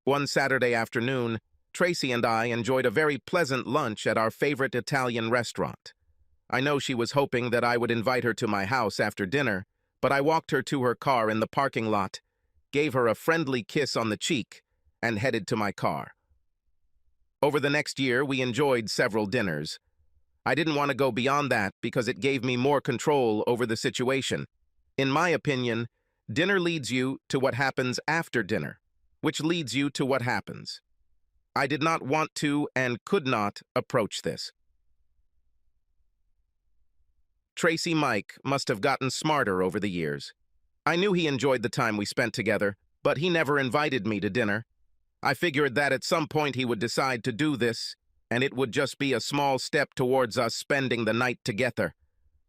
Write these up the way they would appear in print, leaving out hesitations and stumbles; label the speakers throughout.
Speaker 1: One Saturday afternoon, Tracy and I enjoyed a very pleasant lunch at our favorite Italian restaurant. I know she was hoping that I would invite her to my house after dinner, but I walked her to her car in the parking lot, gave her a friendly kiss on the cheek, and headed to my car. Over the next year, we enjoyed several dinners. I didn't want to go beyond that because it gave me more control over the situation. In my opinion, dinner leads you to what happens after dinner, which leads you to what happens. I did not want to and could not approach this. Tracy Mike must have gotten smarter over the years. I knew he enjoyed the time we spent together, but he never invited me to dinner. I figured that at some point he would decide to do this, and it would just be a small step towards us spending the night together.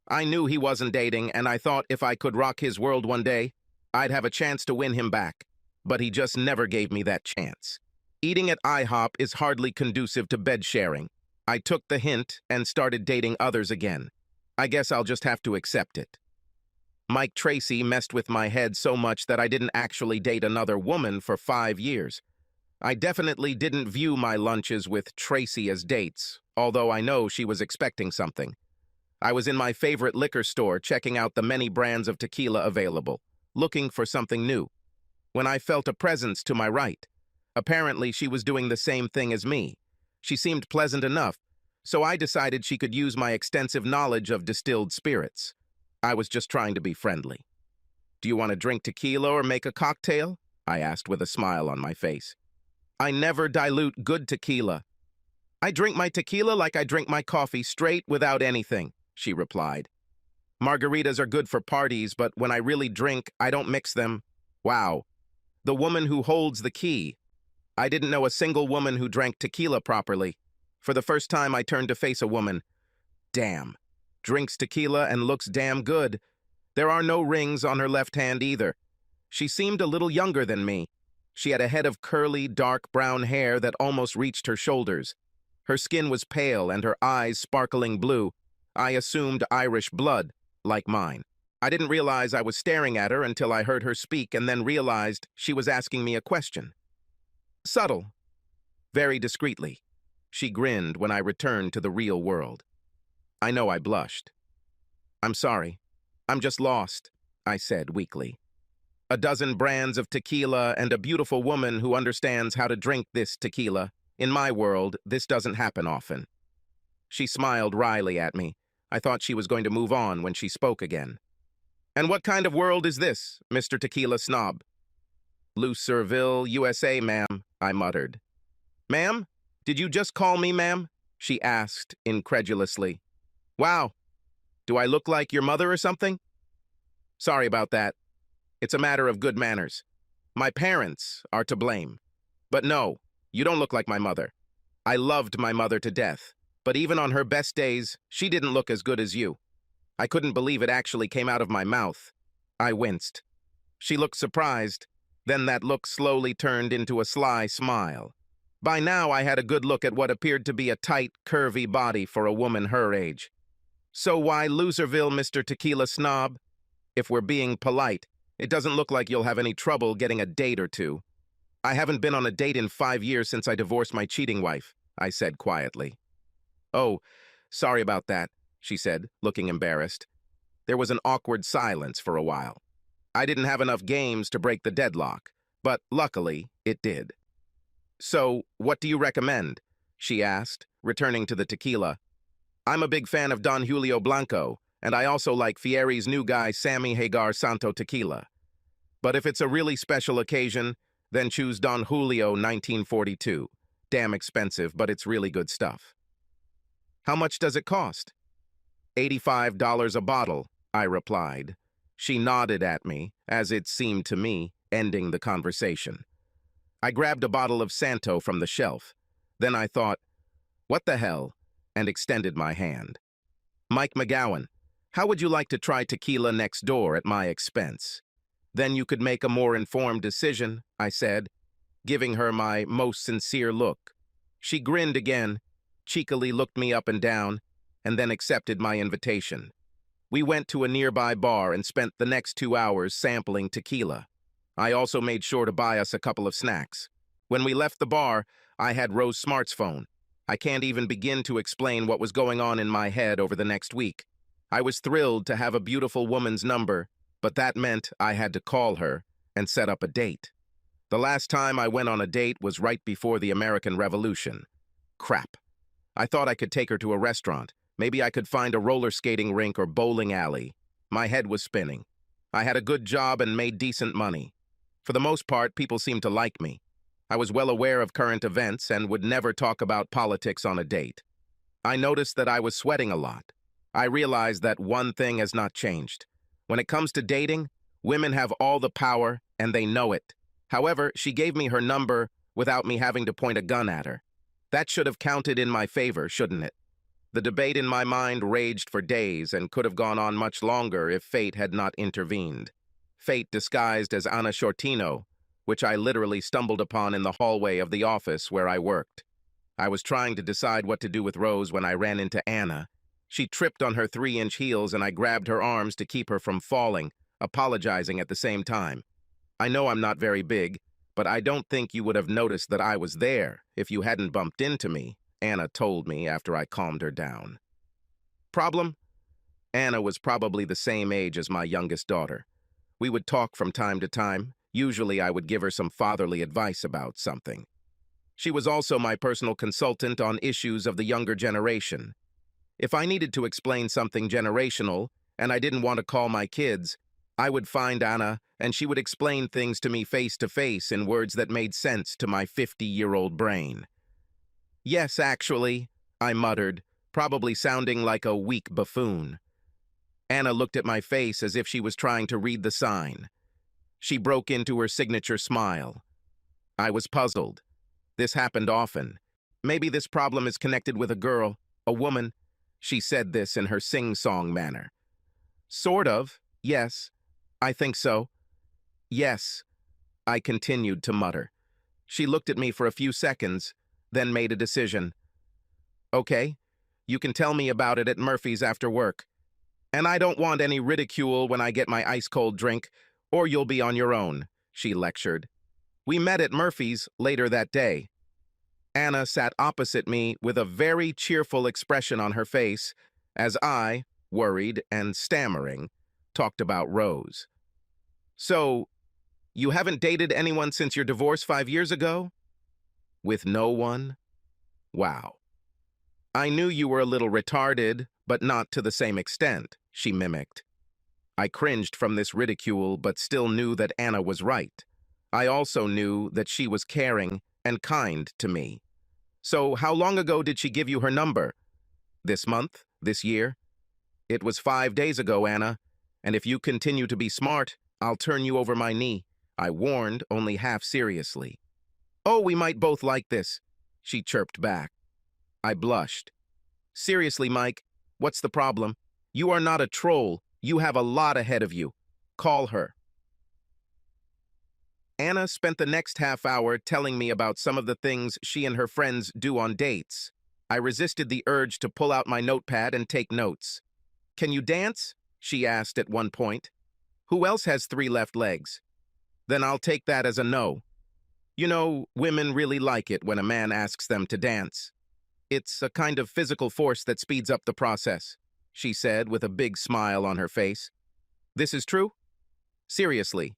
Speaker 1: I knew he wasn't dating, and I thought if I could rock his world one day, I'd have a chance to win him back. But he just never gave me that chance. Eating at IHOP is hardly conducive to bed sharing. I took the hint and started dating others again. I guess I'll just have to accept it. Mike Tracy messed with my head so much that I didn't actually date another woman for 5 years. I definitely didn't view my lunches with Tracy as dates, although I know she was expecting something. I was in my favorite liquor store checking out the many brands of tequila available, looking for something new, when I felt a presence to my right. Apparently, she was doing the same thing as me. She seemed pleasant enough, so I decided she could use my extensive knowledge of distilled spirits. I was just trying to be friendly. "Do you want to drink tequila or make a cocktail?" I asked with a smile on my face. "I never dilute good tequila. I drink my tequila like I drink my coffee, straight without anything," she replied. "Margaritas are good for parties, but when I really drink, I don't mix them." Wow. The woman who holds the key. I didn't know a single woman who drank tequila properly. For the first time, I turned to face a woman. Damn. Drinks tequila and looks damn good. There are no rings on her left hand either. She seemed a little younger than me. She had a head of curly, dark brown hair that almost reached her shoulders. Her skin was pale and her eyes sparkling blue. I assumed Irish blood, like mine. I didn't realize I was staring at her until I heard her speak and then realized she was asking me a question. Subtle. Very discreetly. She grinned when I returned to the real world. I know I blushed. "I'm sorry. I'm just lost," I said weakly. A dozen brands of tequila and a beautiful woman who understands how to drink this tequila. In my world, this doesn't happen often. She smiled wryly at me. I thought she was going to move on when she spoke again. "And what kind of world is this, Mr. Tequila Snob?" "Louisville, USA, ma'am," I muttered. "Ma'am? Did you just call me ma'am?" she asked incredulously. "Wow. Do I look like your mother or something?" "Sorry about that. It's a matter of good manners. My parents are to blame. But no, you don't look like my mother. I loved my mother to death, but even on her best days, she didn't look as good as you." I couldn't believe it actually came out of my mouth. I winced. She looked surprised. Then that look slowly turned into a sly smile. By now, I had a good look at what appeared to be a tight, curvy body for a woman her age. "So why Loserville, Mr. Tequila Snob? If we're being polite, it doesn't look like you'll have any trouble getting a date or two." "I haven't been on a date in 5 years since I divorced my cheating wife," I said quietly. "Oh, sorry about that," she said, looking embarrassed. There was an awkward silence for a while. I didn't have enough games to break the deadlock, but luckily, it did. "So, what do you recommend?" she asked, returning to the tequila. "I'm a big fan of Don Julio Blanco, and I also like Fieri's new guy Sammy Hagar Santo Tequila. But if it's a really special occasion, then choose Don Julio 1942. Damn expensive, but it's really good stuff." "How much does it cost?" $85 a bottle, I replied. She nodded at me, as it seemed to me, ending the conversation. I grabbed a bottle of Santo from the shelf. Then I thought, what the hell, and extended my hand. "Mike McGowan, how would you like to try tequila next door at my expense? Then you could make a more informed decision," I said, giving her my most sincere look. She grinned again, cheekily looked me up and down, and then accepted my invitation. We went to a nearby bar and spent the next 2 hours sampling tequila. I also made sure to buy us a couple of snacks. When we left the bar, I had Rose Smart's phone. I can't even begin to explain what was going on in my head over the next week. I was thrilled to have a beautiful woman's number, but that meant I had to call her and set up a date. The last time I went on a date was right before the American Revolution. Crap. I thought I could take her to a restaurant. Maybe I could find a roller skating rink or bowling alley. My head was spinning. I had a good job and made decent money. For the most part, people seemed to like me. I was well aware of current events and would never talk about politics on a date. I noticed that I was sweating a lot. I realized that one thing has not changed. When it comes to dating, women have all the power and they know it. However, she gave me her number without me having to point a gun at her. That should have counted in my favor, shouldn't it? The debate in my mind raged for days and could have gone on much longer if fate had not intervened. Fate disguised as Anna Shortino, which I literally stumbled upon in the hallway of the office where I worked. I was trying to decide what to do with Rose when I ran into Anna. She tripped on her 3-inch heels and I grabbed her arms to keep her from falling, apologizing at the same time. I know I'm not very big, but I don't think you would have noticed that I was there if you hadn't bumped into me, Anna told me after I calmed her down. Problem? Anna was probably the same age as my youngest daughter. We would talk from time to time. Usually I would give her some fatherly advice about something. She was also my personal consultant on issues of the younger generation. If I needed to explain something generational, and I didn't want to call my kids, I would find Anna, and she would explain things to me face to face in words that made sense to my 50-year-old brain. Yes, actually, I muttered, probably sounding like a weak buffoon. Anna looked at my face as if she was trying to read the sign. She broke into her signature smile. I was puzzled. This happened often. Maybe this problem is connected with a girl, a woman. She said this in her sing-song manner. Sort of, yes. I think so. Yes, I continued to mutter. She looked at me for a few seconds, then made a decision. Okay, you can tell me about it at Murphy's after work. And I don't want any ridicule when I get my ice-cold drink, or you'll be on your own, she lectured. We met at Murphy's later that day. Anna sat opposite me with a very cheerful expression on her face as I, worried and stammering, talked about Rose. So, you haven't dated anyone since your divorce 5 years ago? With no one? Wow. I knew you were a little retarded, but not to the same extent, she mimicked. I cringed from this ridicule, but still knew that Anna was right. I also knew that she was caring and kind to me. So, how long ago did she give you her number? This month? This year? It was 5 days ago, Anna, and if you continue to be smart, I'll turn you over my knee, I warned, only half seriously. Oh, we might both like this, she chirped back. I blushed. Seriously, Mike, what's the problem? You are not a troll. You have a lot ahead of you. Call her. Anna spent the next half hour telling me about some of the things she and her friends do on dates. I resisted the urge to pull out my notepad and take notes. Can you dance? She asked at one point. Who else has 3 left legs? Then I'll take that as a no. You know, women really like it when a man asks them to dance. It's a kind of physical force that speeds up the process, she said with a big smile on her face. This is true? Seriously.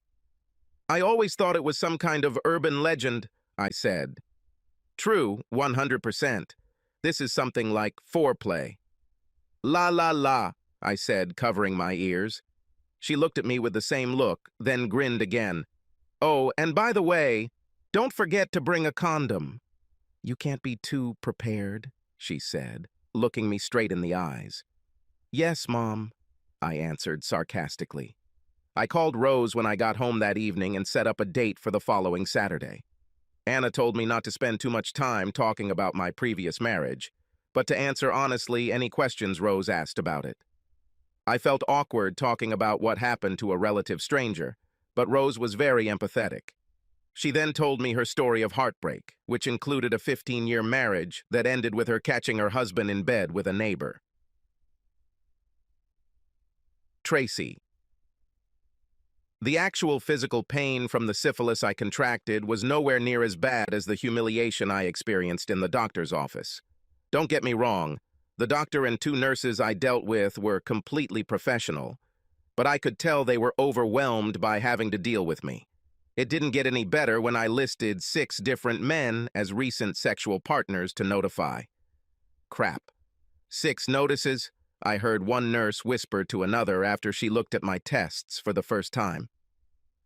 Speaker 1: I always thought it was some kind of urban legend, I said. True, 100%. This is something like foreplay. La la la, I said, covering my ears. She looked at me with the same look, then grinned again. Oh, and by the way, don't forget to bring a condom. You can't be too prepared, she said, looking me straight in the eyes. Yes, Mom, I answered sarcastically. I called Rose when I got home that evening and set up a date for the following Saturday. Anna told me not to spend too much time talking about my previous marriage, but to answer honestly any questions Rose asked about it. I felt awkward talking about what happened to a relative stranger, but Rose was very empathetic. She then told me her story of heartbreak, which included a 15-year marriage that ended with her catching her husband in bed with a neighbor. Tracy. The actual physical pain from the syphilis I contracted was nowhere near as bad as the humiliation I experienced in the doctor's office. Don't get me wrong, the doctor and two nurses I dealt with were completely professional, but I could tell they were overwhelmed by having to deal with me. It didn't get any better when I listed 6 different men as recent sexual partners to notify. Crap. 6 notices? I heard one nurse whisper to another after she looked at my tests for the first time.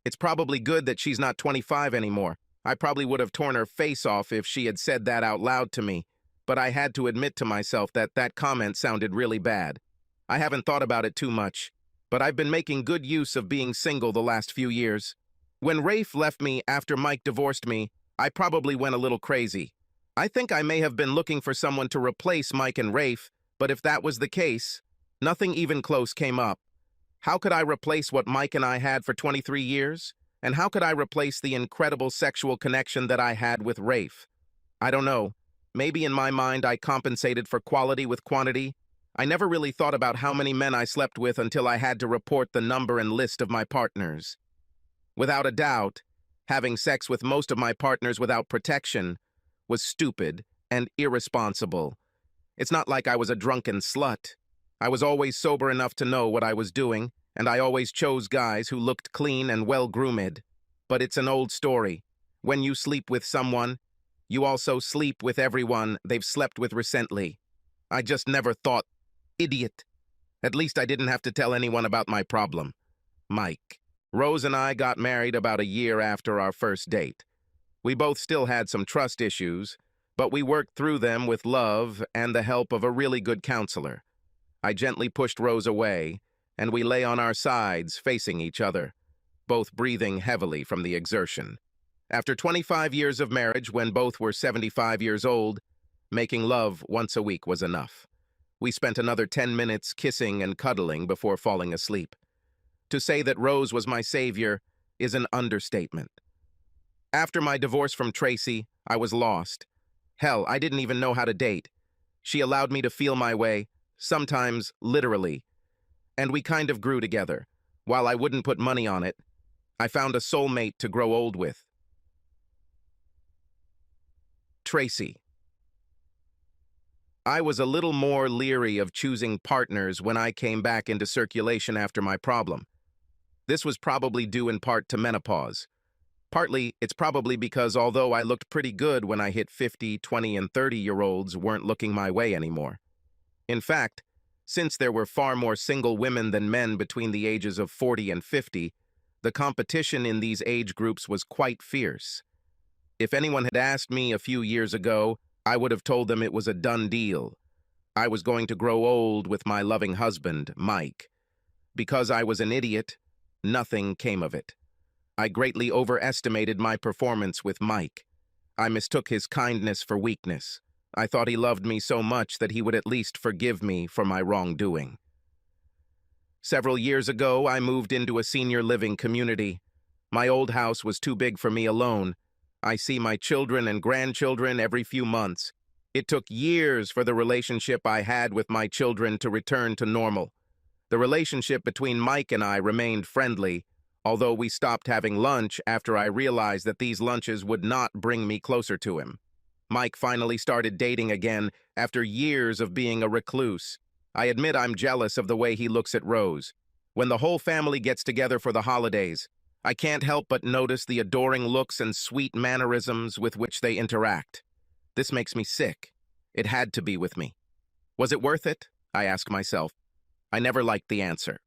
Speaker 1: It's probably good that she's not 25 anymore. I probably would have torn her face off if she had said that out loud to me, but I had to admit to myself that that comment sounded really bad. I haven't thought about it too much, but I've been making good use of being single the last few years. When Rafe left me after Mike divorced me, I probably went a little crazy. I think I may have been looking for someone to replace Mike and Rafe, but if that was the case, nothing even close came up. How could I replace what Mike and I had for 23 years? And how could I replace the incredible sexual connection that I had with Rafe? I don't know. Maybe in my mind I compensated for quality with quantity. I never really thought about how many men I slept with until I had to report the number and list of my partners. Without a doubt, having sex with most of my partners without protection was stupid and irresponsible. It's not like I was a drunken slut. I was always sober enough to know what I was doing, and I always chose guys who looked clean and well-groomed. But it's an old story. When you sleep with someone, you also sleep with everyone they've slept with recently. I just never thought, idiot. At least I didn't have to tell anyone about my problem. Mike. Rose and I got married about a year after our first date. We both still had some trust issues, but we worked through them with love and the help of a really good counselor. I gently pushed Rose away, and we lay on our sides facing each other, both breathing heavily from the exertion. After 25 years of marriage, when both were 75 years old, making love once a week was enough. We spent another 10 minutes kissing and cuddling before falling asleep. To say that Rose was my savior is an understatement. After my divorce from Tracy, I was lost. Hell, I didn't even know how to date. She allowed me to feel my way, sometimes literally, and we kind of grew together. While I wouldn't put money on it, I found a soulmate to grow old with. Tracy. I was a little more leery of choosing partners when I came back into circulation after my problem. This was probably due in part to menopause. Partly, it's probably because although I looked pretty good when I hit 50, 20, and 30-year-olds weren't looking my way anymore. In fact, since there were far more single women than men between the ages of 40 and 50, the competition in these age groups was quite fierce. If anyone had asked me a few years ago, I would have told them it was a done deal. I was going to grow old with my loving husband, Mike. Because I was an idiot, nothing came of it. I greatly overestimated my performance with Mike. I mistook his kindness for weakness. I thought he loved me so much that he would at least forgive me for my wrongdoing. Several years ago, I moved into a senior living community. My old house was too big for me alone. I see my children and grandchildren every few months. It took years for the relationship I had with my children to return to normal. The relationship between Mike and I remained friendly, although we stopped having lunch after I realized that these lunches would not bring me closer to him. Mike finally started dating again after years of being a recluse. I admit I'm jealous of the way he looks at Rose. When the whole family gets together for the holidays, I can't help but notice the adoring looks and sweet mannerisms with which they interact. This makes me sick. It had to be with me. Was it worth it? I ask myself. I never liked the answer.